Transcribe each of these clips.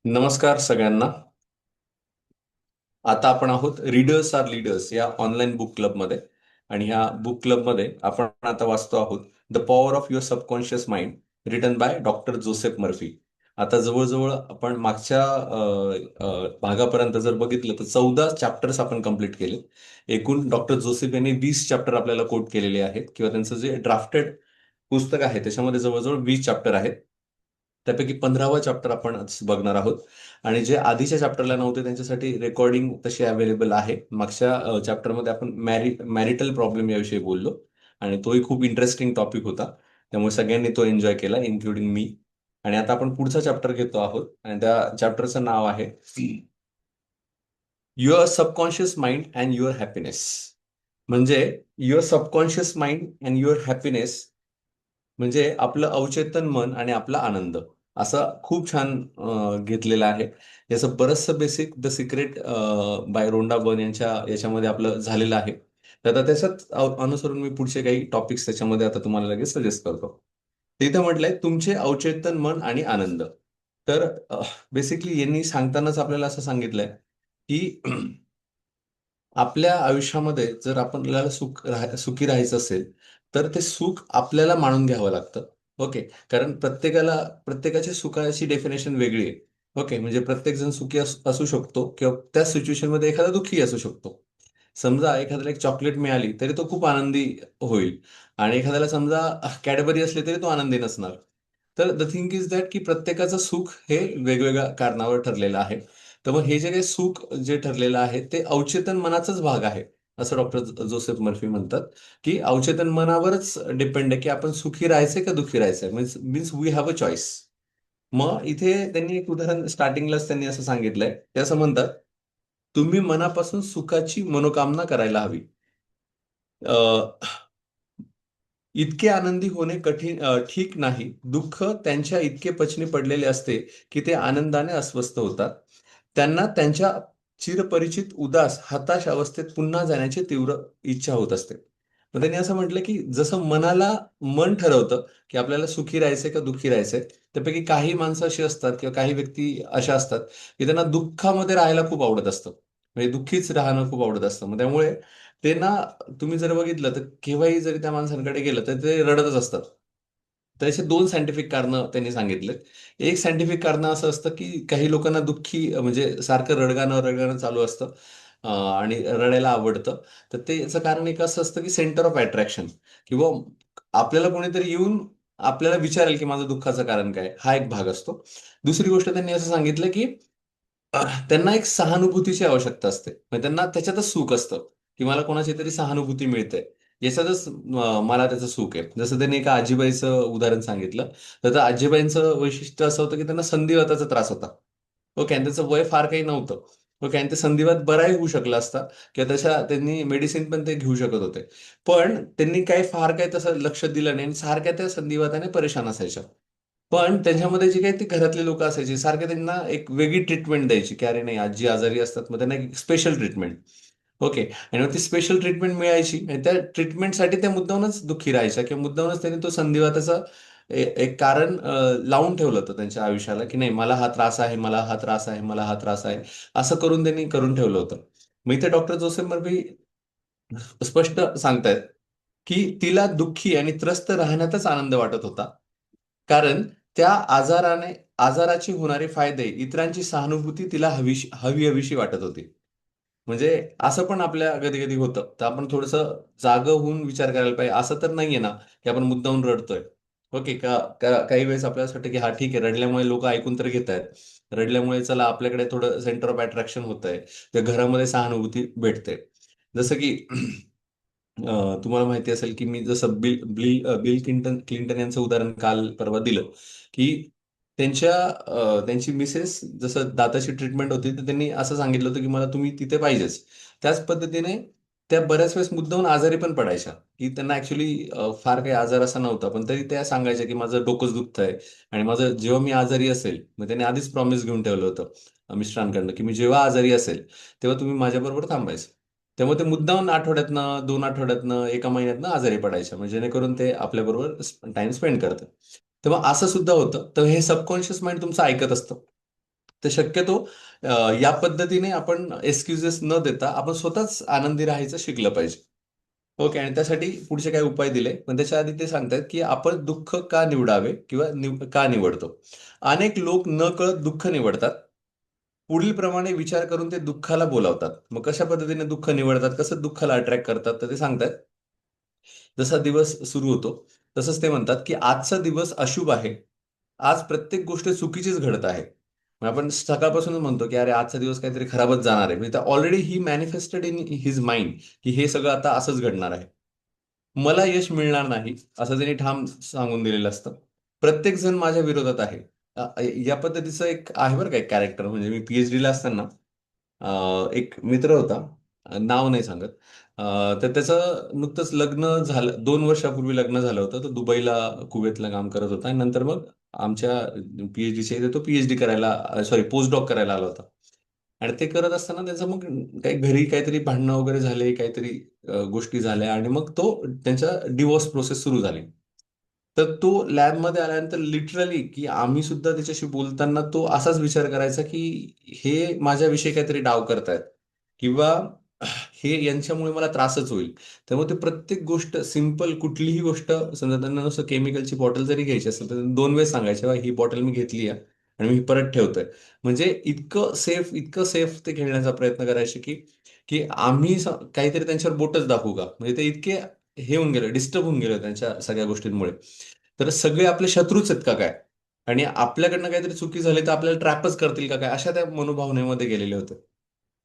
नमस्कार सगळ्यांना. आता आपण आहोत रीडर्स आर लीडर्स या ऑनलाईन बुक क्लबमध्ये. आणि ह्या बुक क्लबमध्ये आपण आता वाचतो आहोत the power of your subconscious mind, written by doctor Joseph Murphy. आता जवळजवळ आपण मागच्या भागापर्यंत जर बघितलं तर 14 चॅप्टर्स आपण कंप्लीट केले. एकूण डॉक्टर जोसेफ यांनी 20 चॅप्टर आपल्याला कोट केलेले आहेत, किंवा त्यांचं जे ड्राफ्टेड पुस्तक आहे त्याच्यामध्ये जवळजवळ 20 चॅप्टर आहेत. त्यापैकी 15वा चॅप्टर आपण आज बघणार आहोत. आणि जे आधीच्या चॅप्टरला नव्हते त्यांच्यासाठी रेकॉर्डिंग तशी अवेलेबल आहे. मागच्या चॅप्टरमध्ये आपण मॅरिटल प्रॉब्लेम याविषयी बोललो, आणि तोही खूप इंटरेस्टिंग टॉपिक होता. त्यामुळे सगळ्यांनी तो एन्जॉय केला, इन्क्लुडिंग मी. आणि आता आपण पुढचा चॅप्टर घेतो आहोत, आणि त्या चॅप्टरचं नाव आहे your subconscious mind and your happiness. म्हणजे your subconscious mind and your happiness म्हणजे आपलं अवचेतन मन आणि आपला आनंद, असं खूप छान घेतलेलं आहे. याचं बरचसं basic the secret by Rhonda Byrne यांच्या याच्यामध्ये आपलं झालेलं आहे. तर आता त्याच्याच अनुसरून मी पुढचे काही टॉपिक्स त्याच्यामध्ये आता तुम्हाला लगेच सजेस्ट करतो. तिथे म्हटलंय तुमचे अवचेतन मन आणि आनंद. तर बेसिकली यांनी सांगतानाच आपल्याला असं सांगितलंय की आपल्या आयुष्यामध्ये जर आपल्याला सुखी राहायचं असेल, तर ते सुख आपल्याला माणून घ्यावं लागतं. ओके. कारण प्रत्येकाच्या सुखाची डेफिनेशन वेगळी आहे. ओके. म्हणजे प्रत्येक जण सुखी असू शकतो, किंवा त्या सिच्युएशन मध्ये एखादा दुःखी असू शकतो. समजा एखाद्याला एक चॉकलेट मिळाली तरी तो खूप आनंदी होईल, आणि एखाद्याला समजा कॅडबरी असली तरी तो आनंदी नसणार. तर द थिंग इज दॅट की प्रत्येकाचं सुख हे वेगवेगळ्या कारणावर ठरलेलं आहे. तर मग हे जे काही सुख जे ठरलेलं आहे ते अवचेतन मनाचाच भाग आहे, असं डॉक्टर जोसेफ मर्फी म्हणतात. की अवचेतन मनावरच डिपेंड आहे की आपण सुखी राहायचंय का दुःखी राहायचंय. Means means we have a choice. मग इथे त्यांनी एक उदाहरण स्टार्टिंगलाच त्यांनी असं सांगितलंय, ते असं म्हणतात, तुम्ही मनापासून सुखाची मनोकामना करायला हवी. इतके आनंदी होणे ठीक नाही. दुःख त्यांच्या इतके पचनी पडलेले असते की ते आनंदाने अस्वस्थ होतात. त्यांना त्यांच्या चिरपरिचित उदास हताश अवस्थेत पुन्हा जाण्याची तीव्र इच्छा होत असते. मग त्यांनी असं म्हटलं की जसं मनाला मन ठरवतं की आपल्याला सुखी राहायचंय का दुःखी राहायचंय, त्यापैकी काही माणसं अशी असतात किंवा काही व्यक्ती अशा असतात की त्यांना दुःखामध्ये राहायला खूप आवडत असतं. म्हणजे दुःखीच राहणं खूप आवडत असतं. मग त्यामुळे ते ना, तुम्ही जर बघितलं तर केव्हाही जरी त्या माणसांकडे गेलं तर ते रडतच असतात. त्याचे दोन सायंटिफिक कारणं त्यांनी सांगितलेत. एक सायंटिफिक कारण असं असतं की काही लोकांना दुःखी म्हणजे सारखं रडगाणं रडगाणं चालू असतं, आणि रडायला आवडतं. तर त्याचं कारण एक असं असतं की सेंटर ऑफ अट्रॅक्शन, किंवा आपल्याला कोणीतरी येऊन आपल्याला विचारेल की माझं दुःखाचं कारण काय, हा एक भाग असतो. दुसरी गोष्ट त्यांनी असं सांगितलं की त्यांना एक सहानुभूतीची आवश्यकता असते. म्हणजे त्यांना त्याच्यातच सुख असतं की मला कोणाची तरी सहानुभूती मिळते, याच्यातच मला त्याचं सुख आहे. जसं त्यांनी एका आजीबाईचं उदाहरण सांगितलं. तर त्या आजीबाईंचं वैशिष्ट्य असं होतं की त्यांना संधिवाताचा त्रास होता. ओके. आणि त्याचं वय फार काही नव्हतं. ओके. आणि ते संधिवात बराही होऊ शकला असता, किंवा तशा त्यांनी मेडिसिन पण ते घेऊ शकत होते. पण त्यांनी काही फार काही तसं लक्ष दिलं नाही, आणि सारख्या त्या संधिवाताने परेशान असायच्या. पण त्यांच्यामध्ये जे काही ते घरातले लोक असायचे सारखे त्यांना एक वेगळी ट्रीटमेंट द्यायची, की अरे नाही आजी आजारी असतात, मग त्यांना एक स्पेशल ट्रीटमेंट. ओके. आणि मग ती स्पेशल ट्रीटमेंट मिळायची, आणि त्या ट्रीटमेंटसाठी त्या मुद्दामूनच दुःखी राहायच्या, किंवा मुद्दामूनच त्यांनी तो संधिवाताचा एक कारण लावून ठेवलं होतं त्यांच्या आयुष्याला, की नाही मला हा त्रास आहे, मला हा त्रास आहे, मला हा त्रास आहे, असं करून त्यांनी करून ठेवलं होतं. मग इथे डॉक्टर जोसेफ मर्फी स्पष्ट सांगतायत की तिला दुःखी आणि त्रस्त राहण्यातच आनंद वाटत होता. कारण त्या आजाराची होणारे फायदे, इतरांची सहानुभूती तिला हवी हवीशी वाटत होती. म्हणजे असं पण आपल्या कधी कधी होतं, तर आपण थोडंसं जागं होऊन विचार करायला पाहिजे. असं तर नाहीये ना की आपण मुद्दामून रडतोय. ओके. काही वेळेस आपल्याला असं वाटतं की हा ठीक आहे, रडल्यामुळे लोक ऐकून तर घेत आहेत, रडल्यामुळे चला आपल्याकडे थोडं सेंटर ऑफ अट्रॅक्शन होत आहे, त्या घरामध्ये सहानुभूती भेटते. जसं की तुम्हाला माहिती असेल की मी जसं बिल क्लिंटन यांचं उदाहरण काल परवा दिलं, की त्यांची मिसेस जसं दाताची ट्रीटमेंट होती, तर त्यांनी असं सांगितलं होतं की मला तुम्ही तिथे पाहिजेच. त्याच पद्धतीने त्या बऱ्याच वेळेस मुद्दामून आजारी पण पडायच्या, की त्यांना ऍक्च्युली फार काही आजार असा नव्हता, पण तरी त्या सांगायच्या की माझं डोकंच दुखतंय. आणि माझं जेव्हा मी आजारी असेल, मग त्यांनी आधीच प्रॉमिस घेऊन ठेवलं होतं मिस्टरांकडनं, की मी जेव्हा आजारी असेल तेव्हा तुम्ही माझ्याबरोबर थांबायचं. त्यामुळे ते मुद्दामून आठवड्यातनं 2 आठवड्यातनं 1 महिन्यातनं आजारी पडायच्या, म्हणजे जेणेकरून ते आपल्याबरोबर टाइम स्पेंड करतात. तर मग असं सुद्धा होतं. तर हे सबकॉन्शियस माइंड तुमचं ऐकत असतं. तर शक्यतो या पद्धतीने आपण एक्सक्युजेस न देता आपण स्वतःच आनंदी राहायचं शिकलं पाहिजे. ओके. आणि त्यासाठी पुढचे काही उपाय दिले. पण त्याच्या आधी ते सांगतात, की आपण दुःख का निवडावे किंवा का निवडतो? अनेक लोक नकळत दुःख निवडतात. पुढील प्रमाणे विचार करून ते दुःखाला बोलावतात. मग कशा पद्धतीने दुःख निवडतात, कसं दुःखाला अट्रॅक्ट करतात, तर ते सांगतात, जसा दिवस सुरू होतो, तसंच ते म्हणतात, की आजचा दिवस अशुभ आहे. आज प्रत्येक गोष्ट चुकीचीच घडत आहे. मग आपण सकाळपासूनच म्हणतो, की अरे आजचा दिवस काहीतरी खराबच जाणार आहे. म्हणजे already he manifested in his mind, की हे सगळं आता असंच घडणार आहे. मला यश मिळणार नाही, असं त्यांनी ठाम सांगून दिलेलं असतं. प्रत्येक जण माझ्या विरोधात आहे. या पद्धतीचं एक आहे बरं का एक कॅरेक्टर. म्हणजे मी पीएचडीला असताना एक मित्र होता. नाव नाही सांगत. तर त्याचं नुकतंच लग्न झालं. 2 वर्षापूर्वी लग्न झालं होतं. तो दुबईला, कुवेतला काम करत होता आणि नंतर मग आमच्या पीएचडीच्या इथे तो पीएचडी करायला, सॉरी पोस्ट डॉक करायला आला होता. आणि ते करत असताना त्याचं मग काही घरी काहीतरी भांडणं वगैरे झाले, काहीतरी गोष्टी झाल्या आणि मग तो त्यांच्या डिवोर्स प्रोसेस सुरू झाली. तर तो लॅबमध्ये आल्यानंतर लिटरली, की आम्ही सुद्धा त्याच्याशी बोलताना तो असाच विचार करायचा, की हे माझ्याविषयी काहीतरी डाव करतायत किंवा हे यांच्यामुळे मला त्रासच होईल. त्यामुळे ते प्रत्येक गोष्ट सिंपल कुठलीही गोष्ट समजा त्यांना नुसतं केमिकलची बॉटल जरी घ्यायची असेल, तर 2 वेळेस सांगायचे, "बा ही बॉटल मी घेतली आहे आणि मी परत ठेवतोय." म्हणजे इतकं सेफ ते खेळण्याचा प्रयत्न करायचे, की की आम्ही काहीतरी त्यांच्यावर बोटच दाखवू का? म्हणजे ते इतके हे होऊन गेले, डिस्टर्ब होऊन गेले त्यांच्या सगळ्या गोष्टींमुळे. तर सगळे आपले शत्रूच आहेत का काय? आणि आपल्याकडनं काहीतरी चुकी झाली तर आपल्याला ट्रॅपच करतील का काय? अशा त्या मनोभावनेमध्ये गेलेले होते.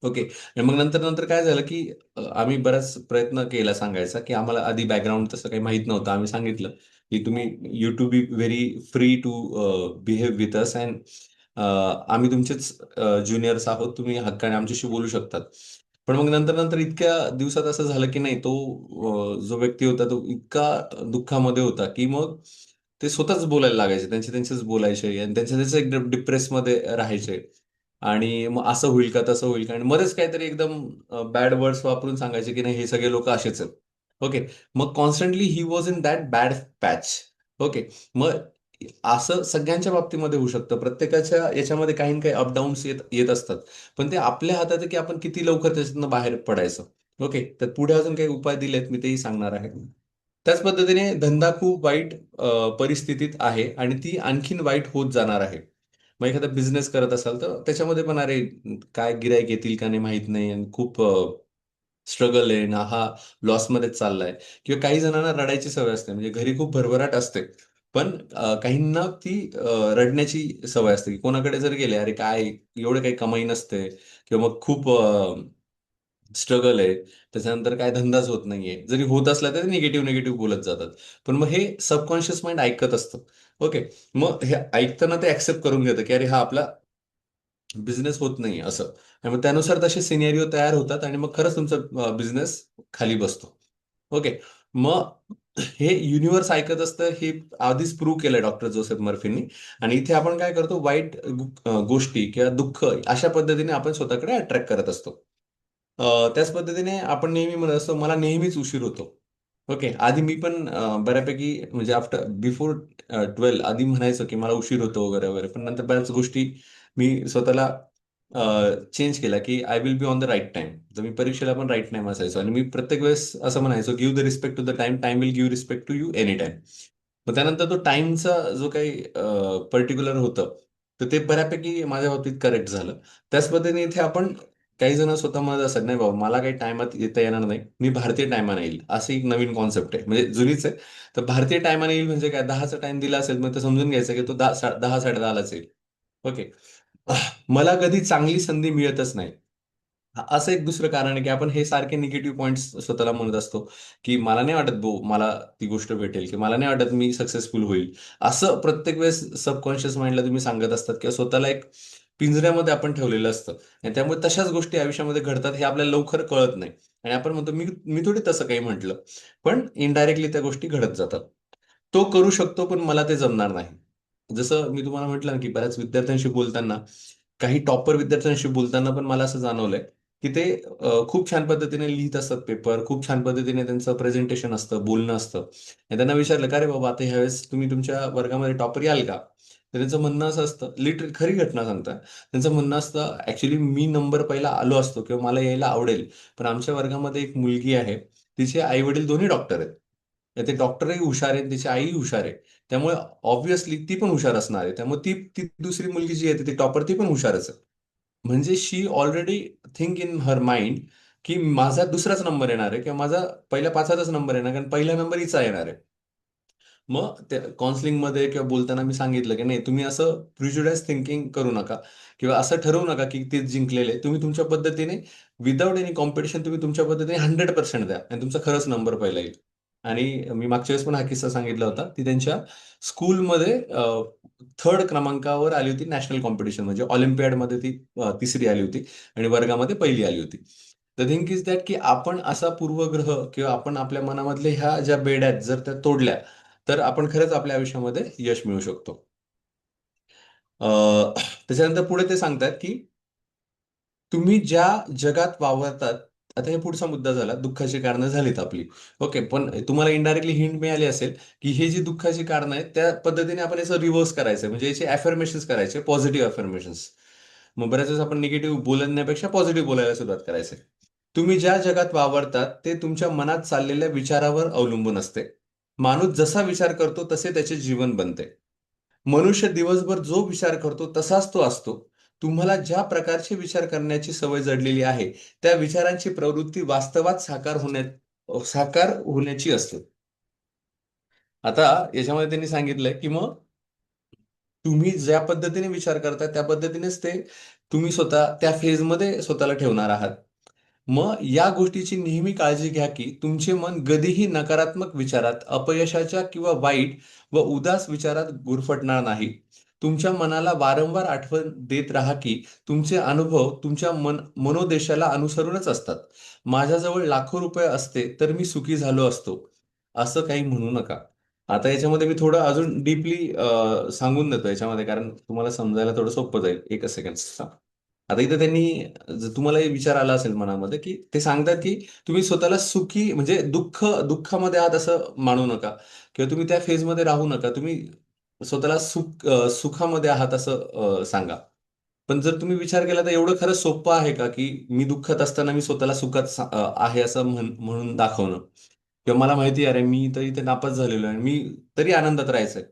ओके. आणि मग नंतर काय झालं, की आम्ही बराच प्रयत्न केला सांगायचा, की आम्हाला आधी बॅकग्राऊंड तसं काही माहीत नव्हतं. आम्ही सांगितलं, की तुम्ही you to be very free to behave with us and आम्ही तुमचेच ज्युनियर्स आहोत. तुम्ही हक्काने आमच्याशी बोलू शकतात. पण मग नंतर इतक्या दिवसात असं झालं, की नाही तो जो व्यक्ती होता तो इतका दुःखामध्ये होता, की मग ते स्वतःच बोलायला लागायचे. त्यांचेच बोलायचे आणि त्यांचे एक डिप्रेसमध्ये राहायचे. आणि मग असं होईल का, तसं होईल का? आणि मध्येच काहीतरी एकदम बॅड वर्ड्स वापरून सांगायचे, की नाही हे सगळे लोकं असेच आहेत. ओके. मग constantly he was in that bad patch. Okay. मग असं सगळ्यांच्या बाबतीमध्ये होऊ शकतं. प्रत्येकाच्या याच्यामध्ये काही ना काही अप येत येत असतात. पण ते आपल्या हातात आहे, की आपण किती लवकर त्याच्यातनं बाहेर पडायचं. ओके. तर पुढे अजून काही उपाय दिलेत, मी तेही सांगणार आहे. त्याच पद्धतीने धंदा खूप वाईट परिस्थितीत आहे आणि ती आणखीन वाईट होत जाणार आहे. मग एखादा बिझनेस करत असाल तर त्याच्यामध्ये पण अरे काय गिराईक येतील का नाही माहित नाही आणि खूप स्ट्रगल आहे ना हा लॉसमध्येच चाललाय किंवा काही जणांना रडायची सवय असते म्हणजे घरी खूप भरभराट असते पण काहींना ती रडण्याची सवय असते की कोणाकडे जर गेले अरे काय एवढे काही कमाई नसते किंवा मग खूप स्ट्रगल आहे. त्याच्यानंतर काय धंदाच होत नाहीये. जरी होत असला तरी निगेटिव्ह बोलत जातात. पण मग हे सबकॉन्शियस माइंड ऐकत असतं. ओके. मग हे ऐकताना ते ॲक्सेप्ट करून घेतं, की अरे हा आपला बिझनेस होत नाही असं. आणि मग त्यानुसार तसे सिनेरिओ तयार होतात आणि मग खरंच तुमचा बिझनेस खाली बसतो. ओके. मग हे युनिव्हर्स ऐकत असतं हे आधीच प्रूव्ह केलंय डॉक्टर जोसेफ मर्फींनी आणि इथे आपण काय करतो वाईट गोष्टी किंवा दुःख अशा पद्धतीने आपण स्वतःकडे अट्रॅक्ट करत असतो. त्याच पद्धतीने आपण नेहमी म्हणत असतो, मला नेहमीच उशीर होतो. ओके. आधी मी पण बऱ्यापैकी म्हणजे बिफोर 12 आधी म्हणायचो, की मला उशीर होतो वगैरे, वगैरे. पण नंतर बऱ्याच गोष्टी मी स्वतःला चेंज केला, की I will be on the right time. तर मी परीक्षेला पण राइट टाईम असायचो आणि मी प्रत्येक वेळेस असं म्हणायचो, give the respect to the time, time will give respect to you any time. मग त्यानंतर तो टाईमचा जो काही पर्टिक्युलर होतं, तर ते बऱ्यापैकी माझ्या बाबतीत करेक्ट झालं. त्याच पद्धतीने इथे आपण काही जण स्वतः म्हणत असतात, "नाही बाबा, मला काही टायमात येता येणार नाही. मी भारतीय टायमाने येईल." अशी एक नवीन कॉन्सेप्ट आहे. म्हणजे जुनीच आहे. तर भारतीय टायमाने येईल म्हणजे काय 10चा टाईम दिला असेल, मग ते समजून घ्यायचं की तो 10 10:10:30लाच येईल. ओके. मला कधी चांगली संधी मिळतच नाही. असं एक दुसरं कारण आहे, की आपण हे सारखे निगेटिव्ह पॉइंट्स स्वतःला म्हणत असतो, की मला नाही वाटत भाऊ मला ती गोष्ट भेटेल, की मला नाही वाटत मी सक्सेसफुल होईल. असं प्रत्येक वेळेस सबकॉन्शियस माइंडला तुम्ही सांगत असतात किंवा स्वतःला एक पिंजऱ्यामध्ये आपण ठेवलेलं असतं आणि त्यामुळे तशाच गोष्टी आयुष्यामध्ये घडतात हे आपल्याला लवकर कळत नाही आणि आपण म्हणतो, "मी मी थोडी तसं काही म्हटलं." पण इनडायरेक्टली त्या गोष्टी घडत जातात. तो करू शकतो, पण मला ते जमणार नाही. जसं मी तुम्हाला म्हटलं ना, की बऱ्याच विद्यार्थ्यांशी बोलताना काही टॉपर विद्यार्थ्यांशी बोलताना पण मला असं जाणवलंय, की ते खूप छान पद्धतीने लिहीत असतात पेपर, खूप छान पद्धतीने त्यांचं प्रेझेंटेशन असतं, बोलणं असतं. आणि त्यांना विचारलं, "का रे बाबा, आता ह्यावेळेस तुम्ही तुमच्या वर्गामध्ये टॉपर याल का?" तर त्यांचं म्हणणं असं असतं, लिटरली खरी घटना सांगता, त्यांचं म्हणणं असतं, ऍक्च्युली मी नंबर पहिला आलो असतो किंवा मला यायला आवडेल, पण आमच्या वर्गामध्ये एक मुलगी आहे, तिचे आई वडील दोन्ही डॉक्टर आहेत. तर ते डॉक्टरही हुशार आहेत, तिची आई हुशार आहे. त्यामुळे ऑब्व्हियसली ती पण हुशार असणार आहे. त्यामुळे ती ती दुसरी मुलगी जी आहे ती टॉपर, ती पण हुशारच आहे. म्हणजे she already think in her mind की माझा दुसराच नंबर येणार आहे किंवा माझा पहिल्या पाचाचाच नंबर येणार, कारण पहिला नंबर हिचा येणार आहे. मग त्या काउन्सिलिंगमध्ये किंवा बोलताना मी सांगितलं की नाही, तुम्ही असं प्रिज्युडाइज थिंकिंग करू नका किंवा असं ठरवू नका की ते जिंकलेले. तुम्ही तुमच्या पद्धतीने विदाऊट एनी कॉम्पिटिशन तुम्ही तुमच्या पद्धतीने 100% द्या आणि तुमचा खरंच नंबर पहिला येईल. आणि मी मागच्या वेळेस पण हा किस्सा सांगितला होता. ती त्यांच्या स्कूलमध्ये थर्ड क्रमांकावर आली होती नॅशनल कॉम्पिटिशन, म्हणजे ऑलिम्पियाडमध्ये ती तिसरी आली होती आणि वर्गामध्ये पहिली आली होती. द थिंक इज दॅट की आपण असा पूर्वग्रह किंवा आपण आपल्या मनामधल्या ह्या ज्या बेड्या आहेत जर त्या तोडल्या, तर आपण खरंच आपल्या आयुष्यामध्ये यश मिळवू शकतो. त्याच्यानंतर पुढे ते सांगतात की तुम्ही ज्या जगात वावरतात, आता हे पुढचा मुद्दा झाला, दुःखाची कारणं झालीत आपली. ओके, पण तुम्हाला इनडायरेक्टली हिंट मिळाली असेल की हे जी दुःखाची कारणं आहेत त्या पद्धतीने आपण याचं रिव्हर्स करायचं, म्हणजे याचे अफर्मेशन्स करायचे, पॉझिटिव्ह अफर्मेशन्स. मग बऱ्याच वेळेस आपण निगेटिव्ह बोलण्यापेक्षा पॉझिटिव्ह बोलायला सुरुवात करायचे. तुम्ही ज्या जगात वावरतात ते तुमच्या मनात चाललेल्या विचारावर अवलंबून असते. माणूस जसा विचार करतो तसे त्याचे जीवन बनते. मनुष्य दिवसभर जो विचार करतो तसाच तो असतो. तुम्हाला ज्या प्रकारचे विचार करण्याची सवय जडलेली आहे, त्या विचारांची प्रवृत्ती वास्तवात साकार होण्याची असते. आता याच्यामध्ये त्यांनी सांगितलंय की मग तुम्ही ज्या पद्धतीने विचार करता त्या पद्धतीनेच ते तुम्ही स्वतः त्या फेजमध्ये स्वतःला ठेवणार आहात. मग या गोष्टीची नेहमी काळजी घ्या की तुमचे मन कधीही नकारात्मक विचारात, अपयशाच्या किंवा वाईट व उदास विचारात गुरफटणार नाही. तुमच्या मनाला वारंवार आठवण देत राहा की तुमचे अनुभव तुमच्या मनोदेशाला अनुसरूनच असतात. माझ्याजवळ लाखो रुपये असते तर मी सुखी झालो असतो, असं काही म्हणू नका. आता याच्यामध्ये मी थोडं अजून डीपली सांगून देतो याच्यामध्ये, कारण तुम्हाला समजायला थोडं सोपं जाईल. एकच सेकंड. आता इथं त्यांनी, जर तुम्हाला हे विचार आला असेल मनामध्ये, की ते सांगतात की तुम्ही स्वतःला सुखी, म्हणजे दुःखामध्ये आहात असं मानू नका किंवा तुम्ही त्या फेजमध्ये राहू नका. तुम्ही स्वतःला सुखामध्ये आहात असं सांगा. पण जर तुम्ही विचार केला तर एवढं खरंच सोपं आहे का की मी दुःखात असताना मी स्वतःला सुखात आहे असं म्हणून दाखवणं, किंवा मला माहिती आहे अरे मी तर इथे नापास झालेलो आहे आणि मी तरी आनंदात राहायचंय.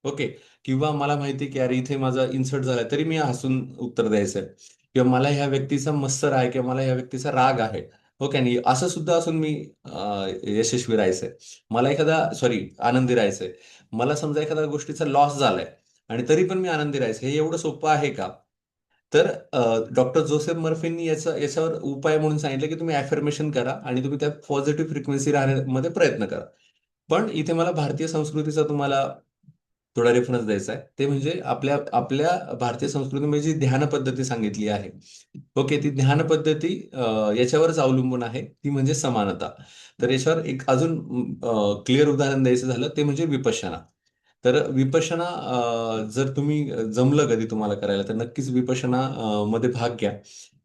ओके. किंवा मला माहिती आहे की अरे इथे माझा इन्सर्ट झालाय तरी मी हसून उत्तर द्यायचंय, किंवा मला ह्या व्यक्तीचा मत्सर आहे किंवा मला ह्या व्यक्तीचा राग आहे. ओके. आणि असं सुद्धा असून मी यशस्वी राहायचंय. मला आनंदी राहायचंय. मला समजा एखाद्या गोष्टीचा लॉस झालाय आणि तरी पण मी आनंदी राहायचं, हे एवढं सोपं आहे का? तर डॉक्टर जोसेफ मर्फींनी याच्यावर उपाय म्हणून सांगितलं की तुम्ही अफर्मेशन करा आणि तुम्ही त्या पॉझिटिव्ह फ्रिक्वेन्सी राहण्यामध्ये प्रयत्न करा. पण इथे मला भारतीय संस्कृतीचा तुम्हाला थोडा रेफरन्स द्यायचा आहे. ते म्हणजे आपल्या आपल्या भारतीय संस्कृतीमध्ये जी ध्यान पद्धती सांगितली आहे. ओके, ती ध्यान पद्धती याच्यावरच अवलंबून आहे. ती म्हणजे समानता. तर याच्यावर एक अजून क्लिअर उदाहरण द्यायचं झालं ते म्हणजे विपश्यना. तर विपश्यना जर तुम्ही जमलं कधी तुम्हाला करायला, तर नक्कीच विपश्यना मध्ये भाग घ्या.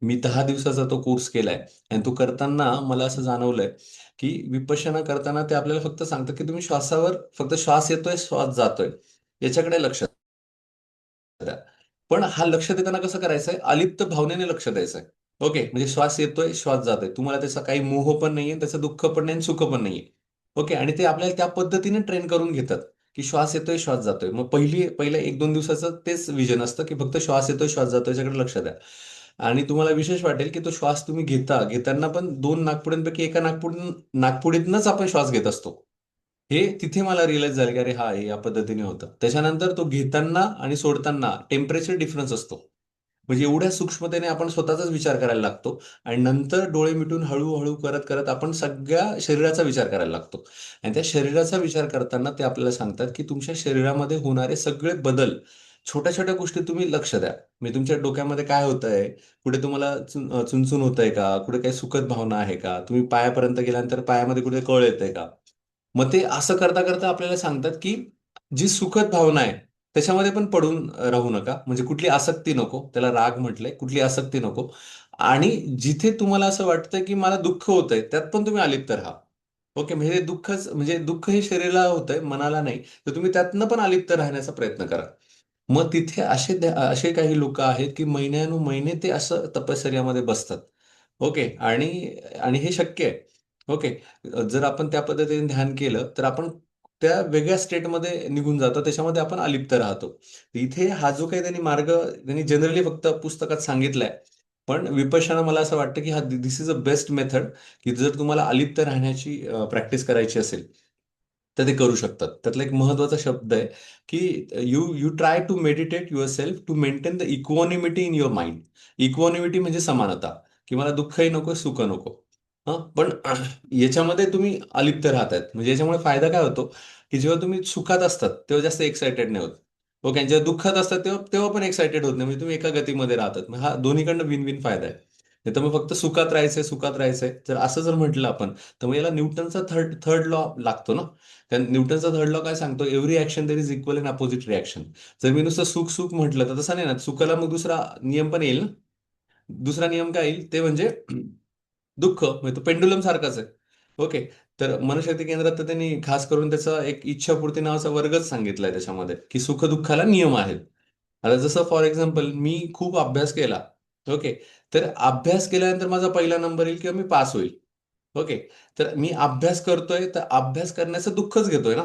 मी 10 दिवसाचा तो कोर्स केलाय आणि तो करताना मला असं जाणवलंय की विपश्यना करताना ते आपल्याला फक्त सांगतं की तुम्ही श्वासावर, फक्त श्वास येतोय, श्वास जातोय, याच्याकडे लक्ष द्या. पण हा लक्ष देताना कसं करायचंय? अलिप्त भावनेने लक्ष द्यायचंय. ओके. म्हणजे श्वास येतोय, श्वास जातोय. तुम्हाला त्याचा काही मोह पण नाहीये, त्याचं दुःख पण नाही आणि सुख पण नाहीये. ओके. आणि ते आपल्याला त्या पद्धतीने ट्रेन करून घेतात, की श्वास येतोय, श्वास जातोय. मग पहिल्या 1-2 दिवसाचं तेच विजन असतं, की फक्त श्वास येतोय, श्वास जातोय याच्याकडे लक्ष द्या. आणि तुम्हाला विशेष वाटेल, की तो श्वास तुम्ही घेताना पण 2 नाकपुड्यांपैकी एका नाकपुडीतनंच आपण श्वास घेत असतो. हे तिथे मला रिअलाईज झालं, की अरे हा हे या पद्धतीने होतं. त्याच्यानंतर तो घेताना आणि सोडताना टेम्परेचर डिफरन्स असतो. म्हणजे एवढ्या सूक्ष्मतेने आपण स्वतःचाच विचार करायला लागतो आणि नंतर डोळे मिटून हळूहळू करत करत आपण सगळ्या शरीराचा विचार करायला लागतो. आणि त्या शरीराचा विचार करताना ते आपल्याला सांगतात, की तुमच्या शरीरामध्ये होणारे सगळे बदल, छोट्या-छोट्या गोष्टी तुम्ही लक्ष द्या. म्हणजे तुमच्या डोक्यामध्ये काय होतंय? कुठे तुम्हाला चुणचुण होतंय का? कुठे काही सुखद भावना आहे का? तुम्ही पायापर्यंत गेल्यानंतर पायामध्ये कुठे कळ येतंय का? मग ते असं करता करता आपल्याला सांगतात, की जी सुखद भावना आहे, त्याच्यामध्ये पण पडून राहू नका. म्हणजे कुठली आसक्ती नको. त्याला राग म्हटलंय. कुठली आसक्ती नको. आणि जिथे तुम्हाला असं वाटतंय, की मला दुःख होतंय, त्यात पण तुम्ही अलिप्त राहा. ओके. म्हणजे दुःख हे शरीराला होतंय, मनाला नाही. तर तुम्ही त्यातनं पण अलिप्त राहण्याचा प्रयत्न करा. मग तिथे असे काही लोक आहेत की महिन्यानुमहिने ते असं तपश्चर्यामध्ये बसतात. ओके. आणि आणि हे शक्य आहे. ओके. जर आपण त्या पद्धतीने ध्यान केलं तर आपण त्या वेगळ्या स्टेटमध्ये निघून जातो, त्याच्यामध्ये आपण अलिप्त राहतो. इथे हा जो काही त्यांनी मार्ग त्यांनी जनरली फक्त पुस्तकात सांगितलाय. पण विपश्यना मला असं वाटतं की हा दिस इज अ बेस्ट मेथड, की जर तुम्हाला अलिप्त राहण्याची प्रॅक्टिस करायची असेल तर ते करू शकतात. त्यातला एक महत्वाचा शब्द आहे की you you try to meditate your self to maintain the equanimity in your mind. Equanimity म्हणजे समानता, की मला दुःखही नको, सुख नको. पण याच्यामध्ये तुम्ही अलिप्त राहतायत, म्हणजे याच्यामुळे फायदा काय होतो, की जेव्हा तुम्ही सुखात असतात तेव्हा जास्त एक्सायटेड नाही होत. ओके. आणि जेव्हा दुःखात असतात तेव्हा तेव्हा पण एक्सायटेड होत नाही, म्हणजे तुम्ही एका गतीमध्ये राहतात. मग हा दोन्हीकडनं विन विन फायदा आहे. नाही तर मग फक्त सुखात राहायचंय, सुखात राहायचंय, जर असं जर म्हटलं आपण, तर मग याला न्यूटनचा थर्ड थर्ड लॉ लागतो ना. कारण न्यूटनचा थर्ड लॉ काय सांगतो, every action there is equal and opposite reaction. जर मी नुसतं सुख सुख म्हटलं तर तसं नाही ना, सुखाला मग दुसरा नियम पण येईल ना. दुसरा नियम काय येईल ते म्हणजे दुःख, म्हणजे तो पेंडुलम सारखाच आहे. ओके. तर मनशक्ती केंद्रात तर त्यांनी खास करून त्याचा एक इच्छापूर्ती नावाचा वर्गच सांगितलाय त्याच्यामध्ये, की सुख दुःखाला नियम आहेत. आता जसं फॉर एक्झाम्पल मी खूप अभ्यास केला. ओके. तर अभ्यास केल्यानंतर माझा पहिला नंबर येईल किंवा मी पास होईल. ओके. तर मी अभ्यास करतोय तर अभ्यास करण्याचं दुःखच घेतोय ना.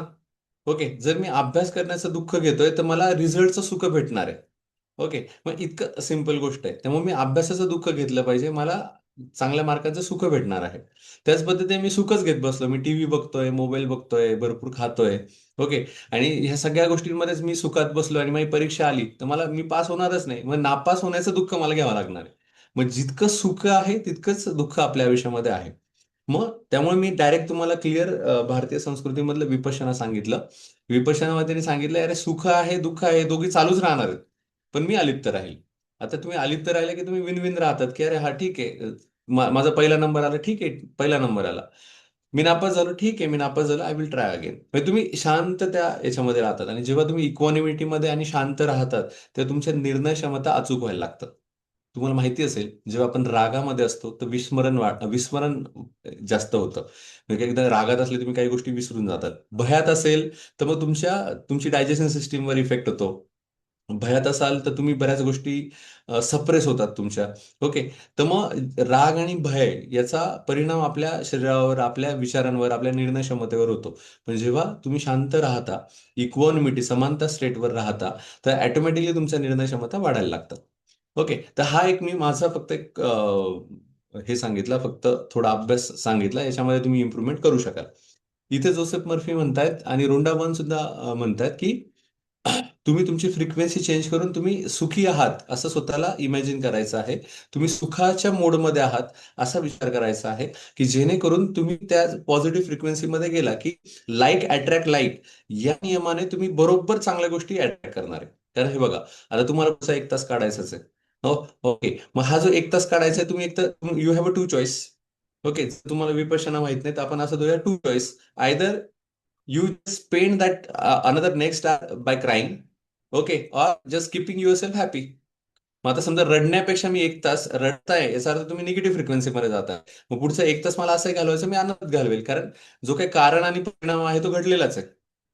ओके. जर मी अभ्यास करण्याचं दुःख घेतोय तर मला रिझल्टचं सुख भेटणार आहे. ओके. मग इतकं सिंपल गोष्ट आहे. त्यामुळे मी अभ्यासाचं दुःख घेतलं पाहिजे. मला चांगल्या मार्काचं सुख भेटणार आहे. त्याच पद्धतीने मी सुखच घेत बसलो. मी टीव्ही बघतोय, मोबाईल बघतोय, भरपूर खातोय. ओके. आणि ह्या सगळ्या गोष्टींमध्येच मी सुखात बसलो आणि माझी परीक्षा आली, तर मी पास होणारच नाही. मग नापास होण्याचं दुःख मला घ्यावं लागणार आहे. मग जितकं सुख आहे तितकंच दुःख आपल्या आयुष्यामध्ये आहे. मग त्यामुळे मी डायरेक्ट तुम्हाला क्लिअर भारतीय संस्कृतीमधलं विपश्यना सांगितलं. विपश्यनामध्ये त्यांनी सांगितलं, अरे सुख आहे, दुःख आहे, दोघी चालूच राहणार आहेत. पण मी अलिप्त राहील. आता तुम्ही अलिप्त राहिले की तुम्ही विन विन राहतात, की अरे हा ठीक आहे. माझा पहिला नंबर आला, ठीक आहे, पहिला नंबर आला. मी नापास झालो, ठीक आहे, मी नापास झालो, आय विल ट्राय अगेन. म्हणजे तुम्ही शांत त्या याच्यामध्ये राहतात, आणि जेव्हा तुम्ही इक्वॉनिमिटीमध्ये आणि शांत राहतात तेव्हा तुमच्या निर्णय क्षमता अचूक व्हायला लागतात. तुम्हाला माहिती असेल, जेव्हा आपण रागामध्ये असतो तर विस्मरण जास्त होतं. म्हणजे एकदा रागात असले तुम्ही काही गोष्टी विसरून जातात. भयात असेल तर मग तुमची डायजेशन सिस्टीमवर इफेक्ट होतो. भयात असाल तर तुम्ही बऱ्याच गोष्टी सप्रेस होतात तुमच्या. ओके. तर मग राग आणि भय याचा परिणाम आपल्या शरीरावर, आपल्या विचारांवर, आपल्या निर्णय क्षमतेवर होतो. पण जेव्हा तुम्ही शांत राहता, इक्वॉनिमिटी समानता स्टेटवर राहता, तर ऑटोमॅटिकली तुमच्या निर्णय क्षमता वाढायला लागतात. ओके. तर हा एक मी माझा फक्त एक हे सांगितलं, फक्त थोडा अभ्यास सांगितला, याच्यामध्ये तुम्ही इम्प्रुव्हमेंट करू शकाल. इथे जोसेफ मर्फी म्हणतायत आणि रोंडा बर्न सुद्धा म्हणतायत, की तुम्ही तुमची फ्रिक्वेन्सी चेंज करून तुम्ही सुखी आहात असं स्वतःला इमॅजिन करायचं आहे. तुम्ही सुखाच्या मोडमध्ये आहात असा विचार करायचा आहे, की जेणेकरून तुम्ही त्या पॉझिटिव्ह फ्रिक्वेन्सीमध्ये गेला, की लाईक अट्रॅक्ट लाईक या नियमाने तुम्ही बरोबर चांगल्या गोष्टी अट्रॅक्ट करणार आहे. कारण हे बघा, आता तुम्हाला पुढचा 1 तास काढायचाच आहे. हो, ओके. मग हा जो 1 तास काढायचा आहे, तुम्ही एक तर you have a two choice. Okay. तुम्हाला विपश्यना माहित नाही तर आपण असं धरूया, two choice. Either you just spend that another next hour by crying, okay, or just keeping yourself happy. मग आता समजा रडण्यापेक्षा मी 1 तास रडताय, याचा अर्थ तुम्ही निगेटिव्ह फ्रिक्वेन्सीमध्ये जाताय. मग पुढचा 1 तास मला असं घालवायचं, मी आनंदात घालवेल, कारण जो काही कारण आणि परिणाम आहे तो घडलेलाच आहे.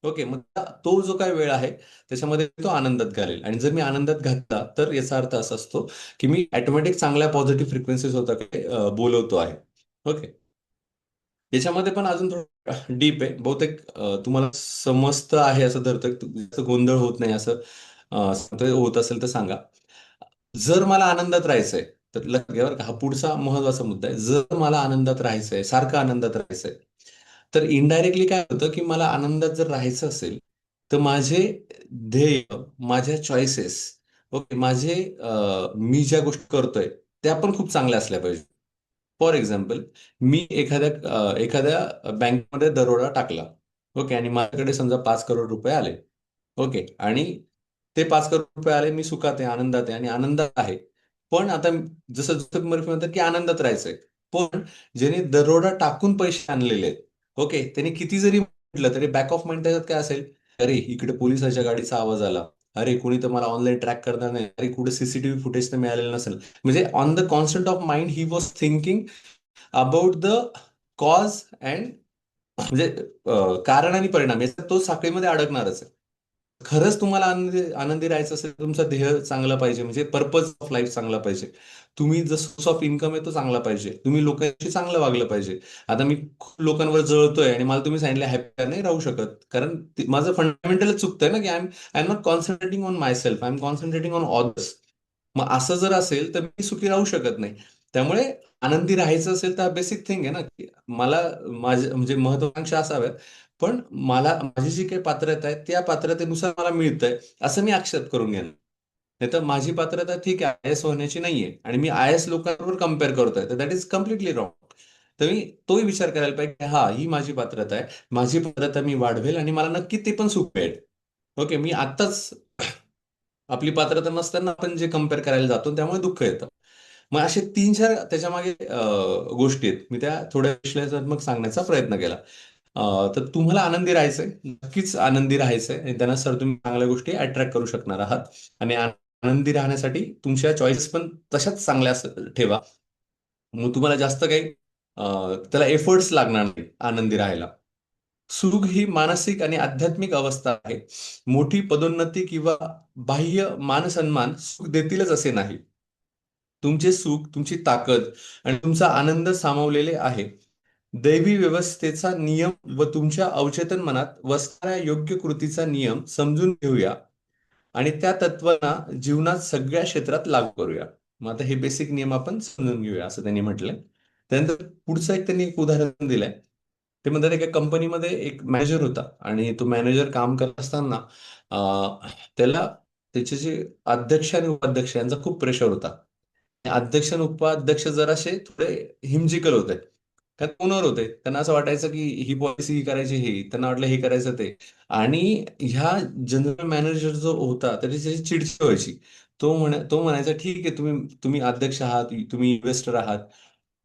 ओके. मग तो जो काही वेळ आहे त्याच्यामध्ये तो आनंदात घालेल, आणि जर मी आनंदात घातला तर याचा अर्थ असा असतो की मी ऑटोमॅटिक चांगल्या पॉझिटिव्ह फ्रिक्वेन्सी स्वतःकडे बोलवतो आहे. ओके. याच्यामध्ये पण अजून थोडं डीप आहे बहुतेक. तुम्हाला समजतं आहे असं धरतोय, जास्त गोंधळ होत नाही असं सांगतोय. होत असेल तर सांगा. जर मला आनंदात राहायचंय, तर लक्षात घ्या बरं का, हा पुढचा महत्वाचा मुद्दा आहे. जर मला आनंदात राहायचंय, सारखं आनंदात राहायचंय, तर इनडायरेक्टली काय होतं, की मला आनंदात जर राहायचं असेल तर माझे ध्येय, माझ्या चॉईसेस, ओके, मी ज्या गोष्टी करतोय त्या पण खूप चांगल्या असल्या पाहिजे. फॉर एक्झाम्पल, मी एखाद्या बँकमध्ये दरोडा टाकला. ओके. आणि माझ्याकडे समजा 5 करोड रुपये आले. ओके. आणि ते 5 करोड रुपये आले, मी सुखात आहे, आनंदात आहे, आणि आनंदात आहे. पण आता जसं जोसेफ मर्फी म्हणतात, की आनंदात राहायचंय. पण ज्याने दरोडा टाकून पैसे आणलेले आहेत, ओके, त्यांनी किती जरी म्हटलं तरी बॅक ऑफ माइंड त्याच्यात काय असेल, अरे इकडे पोलिसाच्या गाडीचा आवाज आला, अरे कोणी तर मला ऑनलाईन ट्रॅक करणार नाही, अरे कुठे सीसीटीव्ही फुटेज तर मिळालेलं नसेल. म्हणजे on the constant of mind he was thinking about the cause and, म्हणजे कारण आणि परिणाम याचा तो साखळीमध्ये अडकणारच आहे. खरंच तुम्हाला आनंदी आनंदी राहायचं असेल तर तुमचा ध्येय चांगला पाहिजे, म्हणजे पर्पज ऑफ लाईफ चांगला पाहिजे. तुम्ही जो सोर्स ऑफ इन्कम आहे तो चांगला पाहिजे. तुम्ही लोकांशी चांगलं वागलं पाहिजे. आता मी खूप लोकांवर जळतोय आणि मला तुम्ही सांगितलं हॅपी नाही राहू शकत, कारण माझं फंडामेंटलच चुकतंय ना, की I am not concentrating on my self, I am concentrating on others. मग असं जर असेल तर मी सुखी राहू शकत नाही. त्यामुळे आनंदी राहायचं असेल तर हा बेसिक थिंग आहे ना, की मला माझ्या म्हणजे महत्वाकांक्षा असाव्यात, पण मला माझी जी काही पात्रता आहे त्या पात्रतेनुसार मला मिळतंय असं मी एक्सेप्ट करून घेणार. नाही तर माझी पात्रता ठीक आहे, आय एस होण्याची नाहीये आणि मी आय एस लोकांबरोबर कम्पेअर करतोय, तर दॅट इज कम्प्लिटली रॉंग. तर मी तोही विचार करायला पाहिजे की हा, ही माझी पात्रता आहे, माझी पात्रता मी वाढवेल आणि मला नक्की ते पण सुख मिळेल. ओके, मी आत्ताच आपली पात्रता नसताना आपण जे कम्पेअर करायला जातो त्यामुळे दुःख येतं. मग असे 3-4 त्याच्यामागे गोष्टी आहेत. मी त्या थोड्या विश्लेषणात्मक सांगण्याचा प्रयत्न केला. तर तुम्हाला आनंदी राहायचंय, नक्कीच आनंदी राहायचंय आणि त्यानुसार तुम्ही चांगल्या गोष्टी अट्रॅक्ट करू शकणार आहात. आणि आनंदी राहण्यासाठी तुमच्या चॉईस पण तशाच चांगल्या ठेवा. मग तुम्हाला जास्त काही त्याला एफर्ट्स लागणार नाही आनंदी राहायला. सुख ही मानसिक आणि आध्यात्मिक अवस्था आहे. मोठी पदोन्नती किंवा बाह्य मानसन्मान सुख देतीलच असे नाही. तुमचे सुख, तुमची ताकद आणि तुमचा आनंद सामावलेले आहे. दैवी व्यवस्थेचा नियम व तुमच्या अवचेतन मनात वसणाऱ्या योग्य कृतीचा नियम समजून घेऊया आणि त्या तत्वांना जीवनात सगळ्या क्षेत्रात लागू करूया. मग आता हे बेसिक नियम आपण समजून घेऊया असं त्यांनी म्हटलंय. त्यानंतर पुढचं एक त्यांनी एक उदाहरण दिलंय. ते म्हणतात एका कंपनीमध्ये एक मॅनेजर होता आणि तो मॅनेजर काम करत असताना त्याला त्याचे जे अध्यक्ष आणि उपाध्यक्ष यांचा खूप प्रेशर होता. अध्यक्ष आणि उपाध्यक्ष जरासे थोडे हिमजिकल होते. कारण ओनर होते. त्यांना असं वाटायचं की ही पॉलिसी ही करायची, हे त्यांना वाटलं हे करायचं ते. आणि ह्या जनरल मॅनेजर जो होता त्याची त्याची चिडचिड व्हायची. तो म्हणायचा ठीक आहे, तुम्ही तुम्ही अध्यक्ष आहात, तुम्ही इन्व्हेस्टर आहात,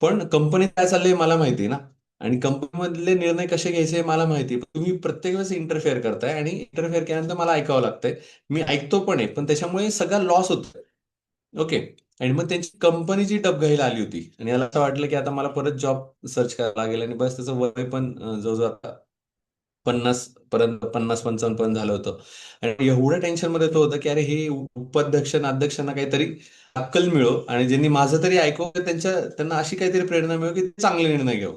पण कंपनीत काय चाललंय मला माहिती आहे ना, आणि कंपनीमधले निर्णय कसे घ्यायचे हे मला माहिती आहे. तुम्ही प्रत्येक वेळेस इंटरफेअर करताय आणि इंटरफेअर केल्यानंतर मला ऐकावं लागतंय. मी ऐकतो पण आहे, पण त्याच्यामुळे सगळा लॉस होतोय. ओके. आणि मग त्यांची कंपनीची डबघाईला आली होती आणि याला असं वाटलं की आता मला परत जॉब सर्च करावा लागेल आणि बस त्याचं वय पण जवळजवळ आता 50 पर्यंत, 50-55 पर्यंत झालं होतं. आणि एवढ्या टेन्शन मध्ये तो होता की अरे हे उपाध्यक्ष आणि अध्यक्षांना काहीतरी अक्कल मिळो आणि ज्यांनी माझं तरी ऐकवं त्यांना अशी काहीतरी प्रेरणा मिळो की ते चांगले निर्णय घेऊ.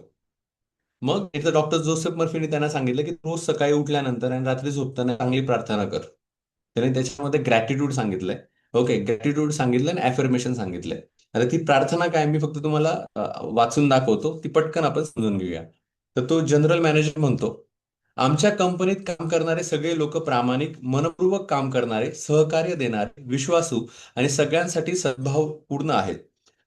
मग एकदा डॉक्टर जोसेफ मर्फीने त्यांना सांगितलं की रोज सकाळी उठल्यानंतर आणि रात्री झोपताना चांगली प्रार्थना कर. त्याने त्याच्यामध्ये ग्रॅटिट्यूड सांगितलंय. ओके, ग्रॅटिट्यूड सांगितलं आणि अफर्मेशन सांगितलंय. आता ती प्रार्थना काय मी फक्त तुम्हाला वाचून दाखवतो, ती पटकन आपण समजून घेऊया. तर तो जनरल मॅनेजर म्हणतो, आमच्या कंपनीत काम करणारे सगळे लोक प्रामाणिक, मनपूर्वक काम करणारे, सहकार्य देणारे, विश्वासू आणि सगळ्यांसाठी सद्भावपूर्ण आहेत.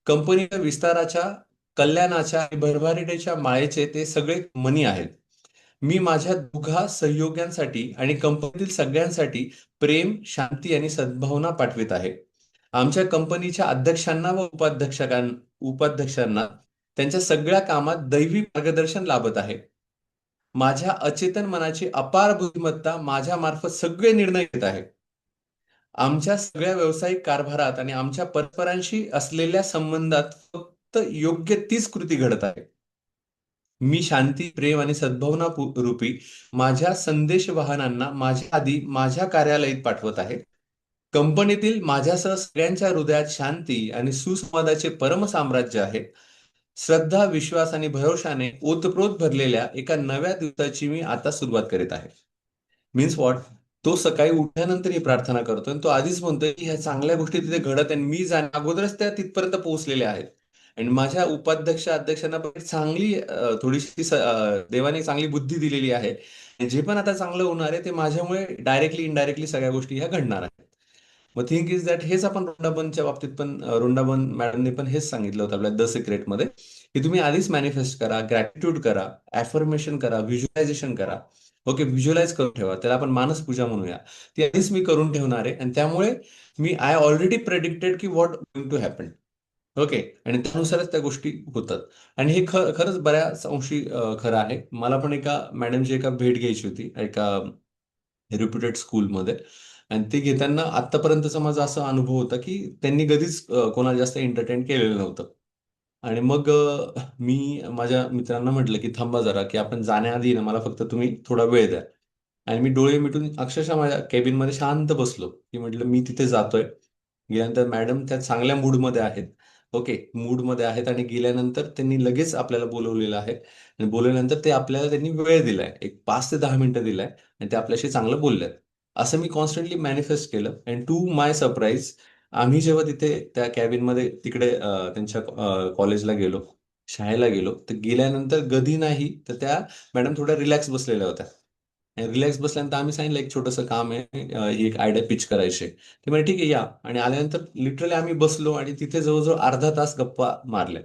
कंपनीच्या विस्ताराच्या, कल्याणाच्या आणि भरभराटीच्या माळेचे ते सगळे मनी आहेत. मी माझ्या दोघा सहयोग्यांसाठी आणि कंपनीतील सगळ्यांसाठी प्रेम, शांती आणि सद्भावना पाठवित आहे. आमच्या कंपनीच्या अध्यक्षांना व उपाध्यक्षांना त्यांच्या सगळ्या कामात दैवी मार्गदर्शन लाभत आहे. माझ्या अचेतन मनाची अपार बुद्धिमत्ता माझ्या मार्फत सगळे निर्णय घेत आहे. आमच्या सगळ्या व्यावसायिक कारभारात आणि आमच्या परस्परांशी असलेल्या संबंधात फक्त योग्य तीच कृती घडत आहे. मी शांती, प्रेम आणि सद्भावना रूपी माझ्या संदेश वाहनांना माझ्या आधी माझ्या कार्यालयात पाठवत आहे. कंपनीतील माझ्यासह सगळ्यांच्या हृदयात शांती आणि सुसंवादाचे परमसाम्राज्य आहे. श्रद्धा, विश्वास आणि भरोशाने ओतप्रोत भरलेल्या एका नव्या दिवसाची मी आता सुरुवात करीत आहे. Means what? तो सकाळी उठल्यानंतर ही प्रार्थना करतो आणि तो आधीच म्हणतोय की ह्या चांगल्या गोष्टी तिथे घडत आहे आणि मी जाण्या अगोदरच त्या तिथपर्यंत पोहोचलेल्या आहेत. आणि माझ्या उपाध्यक्ष अध्यक्षांना पण एक चांगली थोडीशी देवाने चांगली बुद्धी दिलेली आहे. आणि जे पण आता चांगलं होणार आहे ते माझ्यामुळे डायरेक्टली इनडायरेक्टली सगळ्या गोष्टी ह्या घडणार आहेत. मग थिंक इज दॅट हेच आपण वृंदाबनच्या बाबतीत पण वृंदाबन मॅडमने पण हेच सांगितलं होतं आपल्या द सिक्रेटमध्ये, की तुम्ही आधीच मॅनिफेस्ट करा, ग्रॅटिट्यूड करा, अफर्मेशन करा, व्हिज्युअलायझेशन करा. ओके, व्हिज्युअलाइज करून ठेवा. त्याला आपण मानस पूजा म्हणूया. ती आधीच मी करून ठेवणार आहे आणि त्यामुळे मी आय ऑलरेडी प्रेडिक्टेड की what going to happen. Okay. आणि त्यानुसारच त्या गोष्टी होतात. आणि हे खरंच बऱ्याच अंशी खरं आहे. मला पण एका मॅडमची एका भेट घ्यायची होती एका रेप्युटेड स्कूलमध्ये. आणि ते घेताना आत्तापर्यंतचा माझा असा अनुभव होता की त्यांनी कधीच कोणाला जास्त एंटरटेन केलेलं नव्हतं. आणि मग मी माझ्या मित्रांना म्हटलं की थांबा जरा, की आपण जाण्याआधी ना मला फक्त तुम्ही थोडा वेळ द्या. आणि मी डोळे मिटून अक्षरशः माझ्या केबिनमध्ये शांत बसलो, की म्हटलं मी तिथे जातोय. गेल्यानंतर मॅडम त्या चांगल्या मूडमध्ये आहेत. ओके, मूडमध्ये आहेत आणि गेल्यानंतर त्यांनी लगेच आपल्याला बोलवलेलं आहे. आणि बोलवल्यानंतर ते आपल्याला त्यांनी वेळ दिलाय. एक 5 ते 10 मिनिटं दिलाय आणि ते आपल्याशी चांगलं बोललेत. असं मी कॉन्स्टंटली मॅनिफेस्ट केलं अँड टू माय सरप्राईज आम्ही जेव्हा तिथे त्या कॅबिनमध्ये तिकडे त्यांच्या कॉलेजला गेलो, शाळेला गेलो, तर गेल्यानंतर कधी नाही तर त्या मॅडम थोड्या रिलॅक्स बसलेल्या होत्या. रिलॅक्स बसल्यानंतर आम्ही सांगितलं एक छोटंसं काम आहे, ही एक आयडिया पिच करायची आहे. ते म्हणजे ठीक आहे या. आणि आल्यानंतर लिटरली आम्ही बसलो आणि तिथे जवळजवळ अर्धा तास गप्पा मारल्या.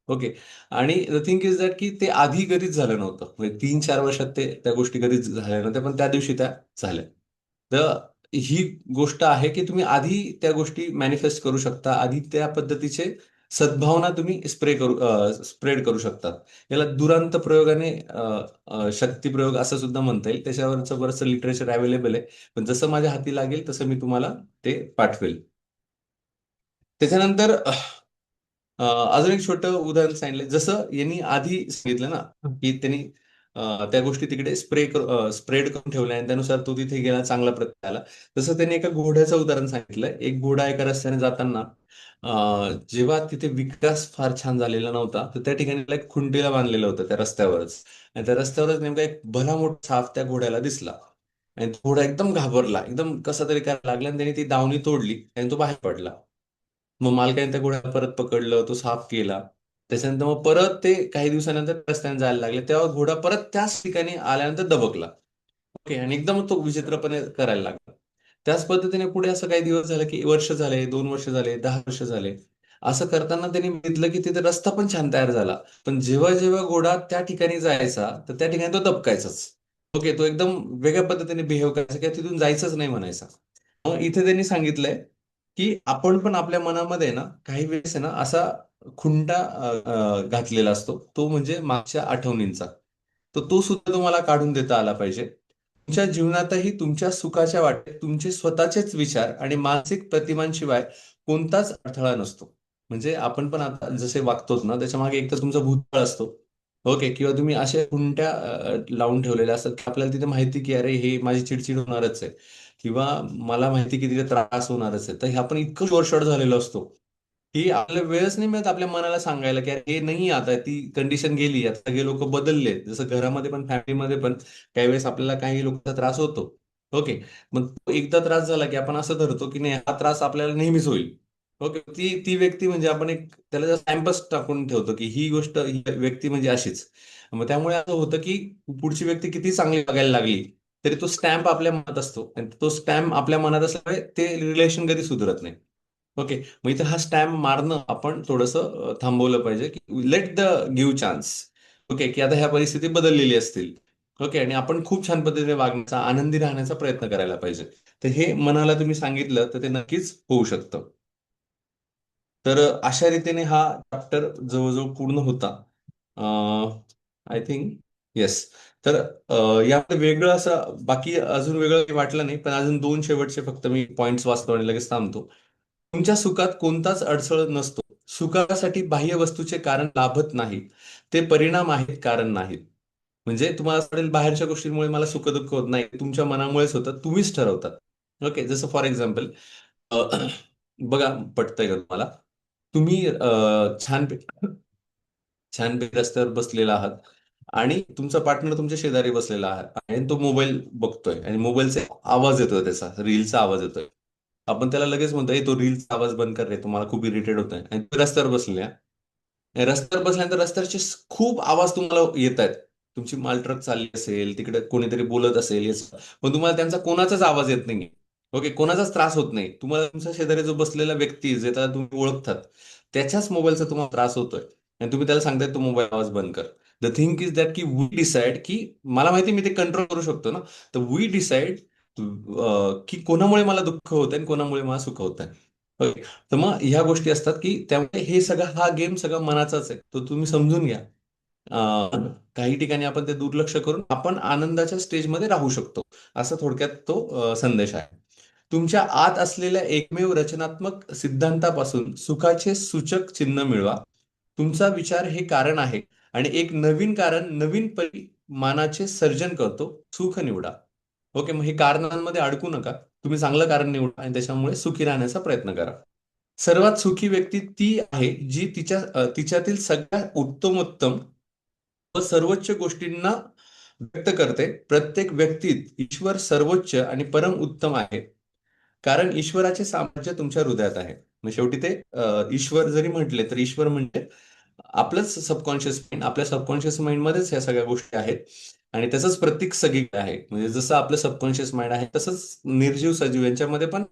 ओके. आणि द थिंग इज दॅट की ते आधी कधीच झालं नव्हतं. म्हणजे 3-4 वर्षात ते त्या गोष्टी कधीच झाल्या नव्हत्या, पण त्या दिवशी त्या झाल्या. तर ही गोष्ट आहे की तुम्ही आधी त्या गोष्टी मॅनिफेस्ट करू शकता. आधी त्या पद्धतीचे सद्भावना तुम्ही स्प्रेड करू शकता. याला दुरांत प्रयोगाने शक्तिप्रयोग असं सुद्धा म्हणता येईल. त्याच्यावरचं बरंचसं लिटरेचर अवेलेबल आहे. पण जसं माझ्या हाती लागेल तसं मी तुम्हाला ते पाठवेल. त्याच्यानंतर अजून एक छोटं उदाहरण सांगितलं. जसं यांनी आधी सांगितलं ना, की त्यांनी त्या गोष्टी तिकडे स्प्रेड करून ठेवल्या आणि त्यानुसार तो तिथे गेला, चांगला प्रकारे आला. तसं त्यांनी एका घोड्याचं उदाहरण सांगितलंय. एक घोडा एका रस्त्याने जाताना जेव्हा तिथे विकास फार छान झालेला नव्हता, तर त्या ठिकाणी त्याला एक खुंटीला बांधलेलं होतं त्या रस्त्यावरच. आणि त्या रस्त्यावरच नेमका एक भला मोठा साप त्या घोड्याला दिसला. आणि तो घोडा एकदम घाबरला, एकदम कसा तरी करायला लागला आणि त्याने ती दावणी तोडली आणि तो बाहेर पडला. मग मालकाने त्या घोड्याला परत पकडलं, तो साफ केला. त्याच्यानंतर मग परत ते काही दिवसानंतर रस्त्याने जायला लागले, तेव्हा घोडा परत त्याच ठिकाणी आल्यानंतर दबकला. ओके, आणि एकदम तो विचित्रपणे करायला लागला. त्याच पद्धतीने पुढे असं काही दिवस झाले, की वर्ष झाले, 2 वर्ष झाले, 10 वर्ष झाले. असं करताना त्यांनी बघितलं, की तिथे रस्ता पण छान तयार झाला. पण जेव्हा जेव्हा घोडा त्या ठिकाणी जायचा, तर त्या ठिकाणी तो दबकायचाच. ओके, तो एकदम वेगळ्या पद्धतीने बिहेव करायचा, किंवा तिथून जायचंच नाही म्हणायचा. मग इथे त्यांनी सांगितलंय, की आपण पण आपल्या मनामध्ये ना काही वेळेस आहे ना असा खुंटा घातलेला असतो. तो म्हणजे मागच्या आठवणींचा. तर तो सुद्धा तुम्हाला काढून देता आला पाहिजे. तुमच्या जीवनातही तुमच्या सुखाच्या वाटेत तुमचे स्वतःचेच विचार आणि मानसिक प्रतिमांशिवाय कोणताच अडथळा नसतो. म्हणजे आपण पण आता जसे वागतोच ना, त्याच्या मागे एक तर तुमचा भूतकाळ असतो. ओके, किंवा तुम्ही अशा खुंट्या लावून ठेवलेल्या असतात, की आपल्याला तिथे माहिती की अरे हे माझी चिडचिड होणारच आहे. किंवा मला माहिती की तिथे त्रास होणारच आहे. तर हे आपण इतकं शॉर्ट झालेलो असतो, की आपल्याला वेळच नाही मिळत आपल्या मनाला सांगायला, की "अरे हे नाही आता ती कंडिशन गेली. आता सगळे लोक बदलले." जसं घरामध्ये पण फॅमिलीमध्ये पण काही वेळेस आपल्याला काही लोकांचा त्रास होतो. ओके. मग तो एकदा त्रास झाला, की आपण असं धरतो, की नाही हा त्रास आपल्याला नेहमीच होईल. ओके. ती ती व्यक्ती म्हणजे आपण एक त्याला जस्ट टाइमपास टाकून ठेवतो, की ही गोष्ट ही व्यक्ती म्हणजे अशीच. मग त्यामुळे असं होतं, की पुढची व्यक्ती किती चांगली वागायला लागली, तरी तो स्टॅम्प आपल्या मनात असतो आणि तो स्टॅम्प आपल्या मनात असल्यामुळे ते रिलेशन कधी सुधरत नाही. ओके. मग इथे हा स्टॅम्प मारणं आपण थोडंसं थांबवलं पाहिजे, की let the give chance. Okay, की आता ह्या परिस्थिती बदललेली असतील. ओके, आणि आपण खूप छान पद्धतीने वागण्याचा, आनंदी राहण्याचा प्रयत्न करायला पाहिजे. तर हे मनाला तुम्ही सांगितलं तर ते नक्कीच होऊ शकतं. तर अशा रीतीने हा चॅप्टर जवळजवळ पूर्ण होता. I think yes. तर यामध्ये वेगळं असं बाकी अजून वेगळं काही वाटलं नाही, पण अजून 2 शेवटचे फक्त मी पॉइंट्स वाचतो आणि लगेच थांबतो. तुमच्या सुखात कोणताच अडसळ नसतो. सुखासाठी बाह्य वस्तूचे कारण लाभत नाही. ते परिणाम आहेत, कारण नाहीत. म्हणजे तुम्हाला असं वाटेल बाहेरच्या गोष्टींमुळे मला सुख-दुःख होत नाही. तुमच्या मनामुळेच होतं. तुम्हीच ठरवतात. ओके. जसं फॉर एक्झाम्पल बघा पटतंय का तुम्हाला? तुम्ही छानपैकी रस्त्यावर बसलेला आहात आणि तुमचा पार्टनर तुमच्या शेजारी बसलेला आहे आणि तो मोबाईल बघतोय आणि मोबाईलचा आवाज येतोय, त्याचा रीलचा आवाज येतोय. आपण त्याला लगेच म्हणतो, "ए, तो रीलचा आवाज बंद कर रे, तुम्हाला खूप इरिटेट होतंय." आणि तुम्ही रस्त्यावर बसलेले आहे. आणि रस्त्यावर बसल्यानंतर रस्त्याचे खूप आवाज तुम्हाला येत आहेत. तुमची माल ट्रक चालली असेल, तिकडे कोणीतरी बोलत असेल, पण तुम्हाला त्यांचा कोणाचाच आवाज येत नाहीये. ओके, कोणाचाच त्रास होत नाही. तुम्हाला तुमच्या शेजारी जो बसलेला व्यक्ती जे त्याला तुम्ही ओळखतात, त्याच्याच मोबाईलचा तुम्हाला त्रास होतोय आणि तुम्ही त्याला सांगताय तो मोबाईल आवाज बंद कर. द थिंग इज दॅट की वी डिसाइड की मला माहिती मी ते कंट्रोल करू शकतो ना. तर वी डिसाइड की कोणामुळे मला दुःख होतंय आणि कोणामुळे मला सुख होतंय. ओके. तर मग ह्या गोष्टी असतात की त्यामुळे हे सगळं हा गेम सगळा मनाचाच आहे. तो तुम्ही समजून घ्या. काही ठिकाणी आपण ते दुर्लक्ष करून आपण आनंदाच्या स्टेजमध्ये राहू शकतो. असा थोडक्यात तो संदेश आहे. तुमच्या आत असलेल्या एकमेव रचनात्मक सिद्धांतापासून सुखाचे सूचक चिन्ह मिळवा. तुमचा विचार हे कारण आहे आणि एक नवीन कारण नवीन परिमाणाचे सर्जन करतो. सुख निवडा. ओके, मग हे कारणांमध्ये अडकू नका. तुम्ही चांगलं कारण निवडा आणि त्याच्यामुळे सुखी राहण्याचा प्रयत्न करा. सर्वात सुखी व्यक्ती ती आहे जी तिच्यातील सगळ्या उत्तमोत्तम व सर्वोच्च गोष्टींना व्यक्त करते. प्रत्येक व्यक्तीत ईश्वर सर्वोच्च आणि परम उत्तम आहे, कारण ईश्वराचे साम्राज्य तुमच्या हृदयात आहे. मग शेवटी ते ईश्वर जरी म्हटले तर ईश्वर म्हणजे आपलंच सबकॉन्शियस माइंड. आपल्या सबकॉन्शियस माइंड मध्येच ह्या सगळ्या गोष्टी आहेत आणि त्याचंच प्रतीक सगळीकडे आहे. म्हणजे जसं आपलं सबकॉन्शियस माइंड आहे तसंच निर्जीव सजीव यांच्यामध्ये पण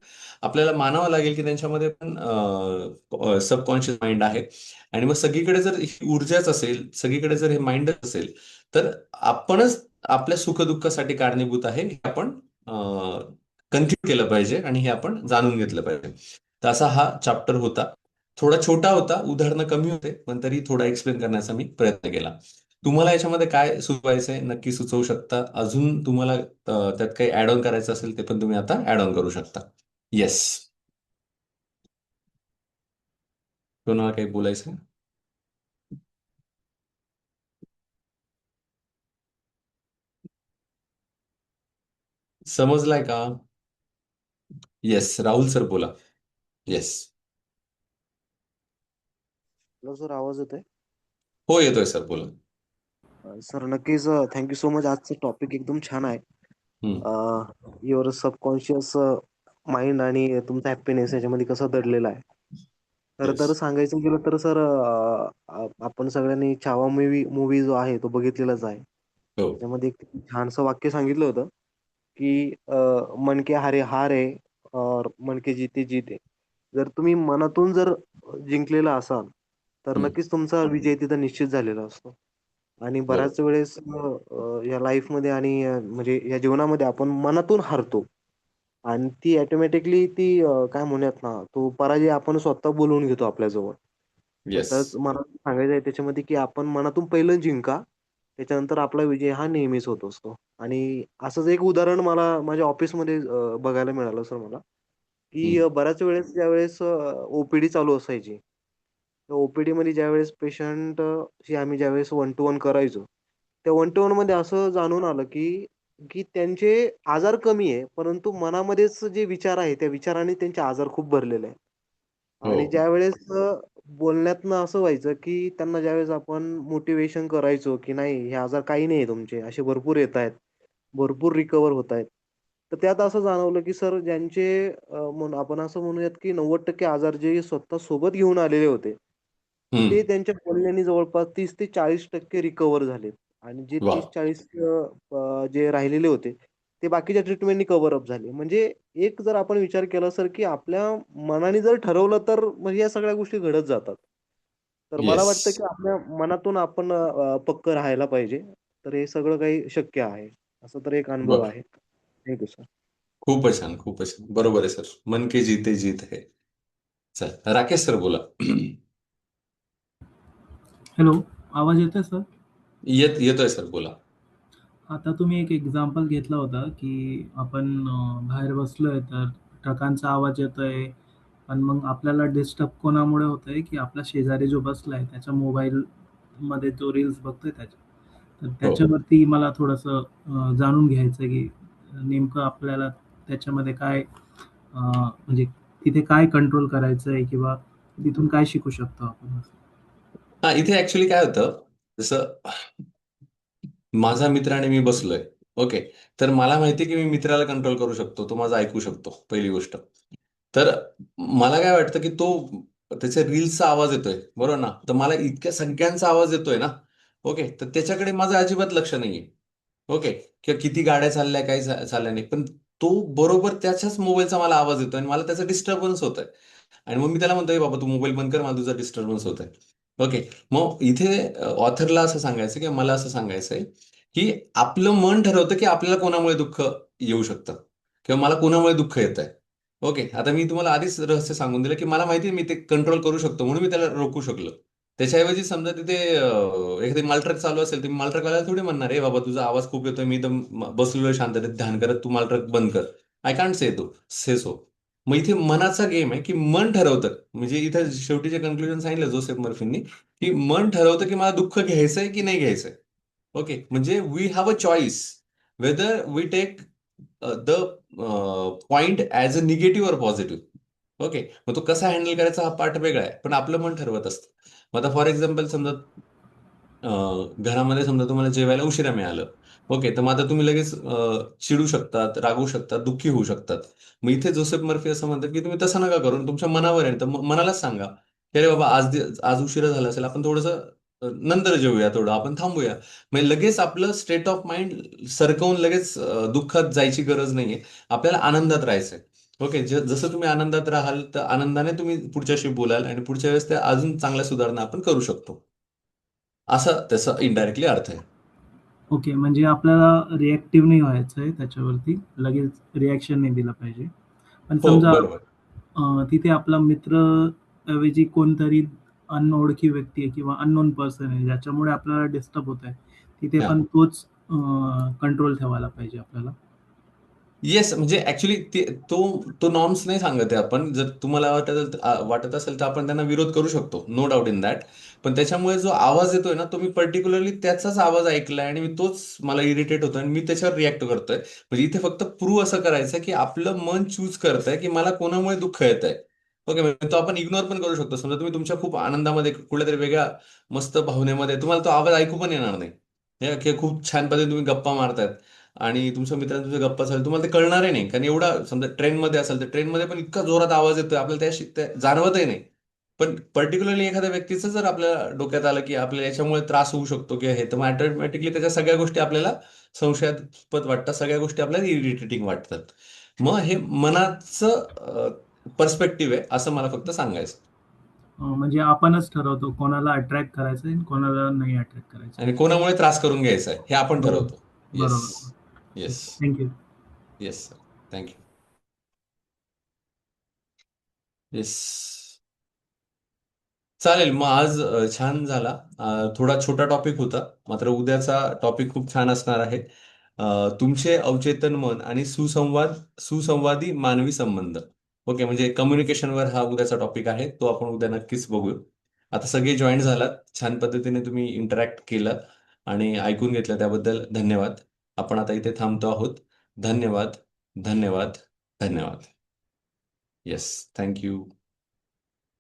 आपल्याला मानावं लागेल की त्यांच्यामध्ये पण सबकॉन्शियस माइंड आहे. आणि मग सगळीकडे जर ही ऊर्जाच असेल, सगळीकडे जर हे माइंडच असेल, तर आपणच आपल्या सुखदुःखासाठी कारणीभूत आहे हे आपण कन्फ्युज केलं पाहिजे आणि हे आपण जाणून घेतलं पाहिजे. तर असा हा चॅप्टर होता. थोडा छोटा होता, उदाहरणं कमी होते, पण तरी थोडा एक्सप्लेन करण्याचा मी प्रयत्न केला. तुम्हाला याच्यामध्ये काय सुचवायचंय नक्की सुचवू शकता. अजून तुम्हाला त्यात काही ऍड ऑन करायचं असेल ते पण तुम्ही आता ऍड ऑन करू शकता. येस, कोणाला काही बोलायचं आहे? समजलाय का? येस, राहुल सर बोला. येस. हॅलो सर, आवाज येतोय? हो, येतोय सर, बोला. सर नक्कीच, थँक्यू सो मच. आजचं टॉपिक एकदम छान आहे. हम्म. युअर सबकॉन्शियस माइंड आणि तुमचा हॅपीनेस याच्यामध्ये कसं दडलेला आहे. खरं येस. तर सांगायचं गेलं तर सर, आपण सगळ्यांनी छावा मूवी जो आहे तो बघितलेलाच आहे. हो. त्याच्यामध्ये एक छानसं वाक्य सांगितलं होतं की मन के हारे हार आहे और मन के जीते जीते. जर तुम्ही मनातून जर जिंकलेला असाल तर हम्म. नक्कीच तुमचा विजय तिथं निश्चित झालेला असतो. आणि बरोबर. बऱ्याच वेळेस या लाईफमध्ये आणि म्हणजे या जीवनामध्ये आपण मनातून हारतो आणि ती ऑटोमॅटिकली ती काय म्हणूयात ना, तो पराजय आपण स्वतः बोलवून घेतो आपल्याजवळ. येस. तरच मला सांगायचं आहे त्याच्यामध्ये, की आपण मनातून पहिलं जिंका, त्याच्यानंतर आपला विजय हा नेहमीच होत असतो. आणि असंच एक उदाहरण मला माझ्या ऑफिसमध्ये बघायला मिळालं सर मला, की हम्म. बऱ्याच वेळेस ज्यावेळेस ओपीडी चालू असायची, तर ओपीडीमध्ये ज्यावेळेस पेशंटशी आम्ही ज्यावेळेस वन टू वन करायचो, त्या वन टू वनमध्ये असं जाणून आलं, की की त्यांचे आजार कमी आहे, परंतु मनामध्येच जे विचार आहे, त्या विचाराने त्यांचे आजार खूप भरलेले आहेत. हो. आणि ज्यावेळेस बोलण्यातनं असं व्हायचं, की त्यांना ज्यावेळेस आपण मोटिव्हेशन करायचो, की नाही हे आजार काही नाहीये तुमचे, असे भरपूर येतायत, भरपूर रिकव्हर होतायत. तर त्यात असं जाणवलं, की सर ज्यांचे म्हणून आपण असं म्हणूयात, की 90% आजार जे स्वतः सोबत घेऊन आलेले होते, ते हम्म. त्यांच्या बोलण्याने जवळपास 30 ते 40% रिकव्हर झालेत. आणि जे वा. 30-40 जे राहिलेले होते, ते बाकीच्या ट्रीटमेंटनी कव्हर अप झाले. म्हणजे एक जर आपण विचार केला सर, की आपल्या मनाने जर ठरवलं तर म्हणजे या सगळ्या गोष्टी घडत जातात. तर मला येस. वाटतं, की आपल्या मनातून आपण पक्कं राहायला पाहिजे. तर हे सगळं काही शक्य आहे. असा तर एक अनुभव बर. आहे. Thank you sir. खूपच छान, खूपच छान. बरोबर आहे सर. मन के जीते जीत है. चल, राकेश सर बोला. हॅलो, आवाज येतोय सर? येतोय सर, बोला. आता तुम्ही एक एक्झाम्पल घेतला होता, की आपण बाहेर बसलोय तर ट्रकांचा आवाज येतोय, पण मग आपल्याला डिस्टर्ब कोणामुळे होतंय, की आपला शेजारी जो बसलाय त्याच्या मोबाईलमध्ये तो रील्स बघतोय त्याच्या. तर हो. त्याच्यावरती मला थोडंसं जाणून घ्यायचं आहे, की नेमकं आपल्याला त्याच्यामध्ये काय म्हणजे तिथे काय कंट्रोल करायचं आहे किंवा तिथून काय शिकू शकतो आपण? हा, इथे ऍक्च्युली काय होतं, जसं माझा मित्र आणि मी बसलोय. ओके. तर मला माहिती की मी मित्राला कंट्रोल करू शकतो, तो माझा ऐकू शकतो, पहिली गोष्ट. तर मला काय वाटतं की तो त्याच्या रील्सचा आवाज येतोय, बरोबर ना? तर मला इतक्या सगळ्यांचा आवाज येतोय ना. ओके, तर त्याच्याकडे माझं अजिबात लक्ष नाहीये. ओके. किंवा किती गाड्या चालल्या, काही चालल्या नाही, पण तो बरोबर त्याच्याच मोबाईलचा मला आवाज येतोय आणि मला त्याचा डिस्टर्बन्स होतोय. आणि मग मी त्याला म्हणतोय, बाबा तू मोबाईल बंद कर, मला तुझा डिस्टर्बन्स होत आहे. ओके. मग इथे ऑथरला असं सांगायचं किंवा मला असं सांगायचंय की आपलं मन ठरवतं की आपल्याला कोणामुळे दुःख येऊ शकतं किंवा मला कोणामुळे दुःख येत आहे. ओके. आता मी तुम्हाला आधीच रहस्य सांगून दिलं की मला माहिती आहे मी ते कंट्रोल करू शकतो, म्हणून मी त्याला रोखू शकलो. त्याच्याऐवजी समजा तिथे एखादी मालट्रक चालू असेल तर मी मालट्रकवाल्याला थोडी म्हणणार, ए बाबा तुझा आवाज खूप येतोय, मी तर बसलेलो शांततेत ध्यान करत, तू मालट्रक बंद कर. I can't say so. मग इथे मनाचा गेम आहे की मन ठरवतं. म्हणजे इथे शेवटी जे कन्क्लुजन सांगितलं जोसेफ मर्फींनी, की मन ठरवतं की मला दुःख घ्यायचंय की नाही घ्यायचंय. ओके. म्हणजे we have a choice whether we take the point as a negative और पॉझिटिव्ह. ओके, मग तो कसा हँडल करायचा हा पार्ट वेगळा आहे, पण आपलं मन ठरवत असतं. मग आता फॉर एक्झाम्पल समजा घरामध्ये समजा तुम्हाला जेवायला उशिरा मिळालं. ओके, तर मग आता तुम्ही लगेच चिडू शकतात, रागवू शकतात, दुःखी होऊ शकतात. मग इथे जोसेफ मर्फी असं म्हणतात की तुम्ही तसं नका करून, तुमच्या मनावर आहे, तर मनालाच सांगा की अरे बाबा आज उशिरा झाला असेल, आपण थोडंसं नंतर जेऊया, थोडं आपण थांबूया. म्हणजे लगेच आपलं स्टेट ऑफ माइंड सरकवून लगेच दुःखात जायची गरज नाहीये. आपल्याला आनंदात राहायचंय. ओके, जसं तुम्ही आनंदात राहाल तर आनंदाने तुम्ही पुढच्याशी बोलाल आणि पुढच्या वेळेस त्या अजून चांगल्या सुधारणा आपण करू शकतो. असा त्याचा इनडायरेक्टली अर्थ आहे. ओके, म्हणजे आपल्याला रिएक्टिव्ह नाही व्हायचं आहे त्याच्यावरती. लगेच रिएक्शन नाही दिलं पाहिजे. पण हो, समजा बरोबर. तिथे आपला मित्र ऐवजी कोणतरी अनओळखी व्यक्ती आहे किंवा अननोन पर्सन आहे, ज्याच्यामुळे आपल्याला डिस्टर्ब होत आहे. तिथे हा. पण तोच कंट्रोल ठेवायला पाहिजे आपल्याला. येस, म्हणजे ऍक्च्युली तो नॉर्म्स नाही सांगत आहे आपण. जर तुम्हाला वाटत असेल तर आपण त्यांना विरोध करू शकतो, नो डाऊट इन दॅट. पण त्याच्यामुळे जो आवाज येतोय ना, तो मी पर्टिक्युलरली त्याचाच आवाज ऐकलाय आणि मी तोच मला इरिटेट होतोय आणि मी त्याच्यावर रिॲक्ट करतोय. म्हणजे इथे फक्त प्रूव्ह असं करायचं की आपलं मन चूज करतंय की मला कोणामुळे दुःख येत आहे. ओके, म्हणजे तो आपण इग्नोर पण करू शकतो. समजा तुम्ही तुमच्या खूप आनंदामध्ये कुठल्या तरी वेगळ्या मस्त भावनेमध्ये तुम्हाला तो आवाज ऐकू पण येणार नाही. की खूप छान पद्धतीने तुम्ही गप्पा मारतायत आणि तुमच्या मित्रांच्या तुझ्या गप्पा चालू, तुम्हाला ते कळणारही नाही. कारण एवढा समजा ट्रेनमध्ये असेल तर ट्रेनमध्ये पण इतका जोरात आवाज येतोय, आपल्याला त्या जाणवतही नाही. पण पर्टिक्युलरली एखाद्या व्यक्तीचं जर आपल्या डोक्यात आलं की आपल्याला याच्यामुळे त्रास होऊ शकतो किंवा हे, तर मग ऑटोमॅटिकली त्याच्या सगळ्या गोष्टी आपल्याला संशयास्पद वाटतात, सगळ्या गोष्टी आपल्याला इरिटेटिंग वाटतात. मग हे मनाचं पर्स्पेक्टिव्ह आहे, असं मला फक्त सांगायचं. म्हणजे आपणच ठरवतो कोणाला अट्रॅक्ट करायचं आहे आणि कोणाला नाही अट्रॅक्ट करायचं. आणि कोणामुळे त्रास करून घ्यायचा आहे हे आपण बरोबर, ठरवतो. येस. बरोबर. Yes. Thank yes sir. Thank you. Yes. चालेल, मग आज छान झाला. थोडा छोटा टॉपिक होता, मात्र उद्याचा टॉपिक खूप छान असणार आहे. तुमचे अवचेतन मन आणि सुसंवादी मानवी संबंध. ओके, म्हणजे कम्युनिकेशनवर हा उद्याचा टॉपिक आहे, तो आपण उद्या नक्कीच बघू. आता सगळे जॉईन झालात, छान पद्धतीने तुम्ही इंटरॅक्ट केलं आणि ऐकून घेतलं, त्याबद्दल धन्यवाद. आपण आता इथे थांबतो आहोत. धन्यवाद. धन्यवाद. धन्यवाद. Yes, thank you.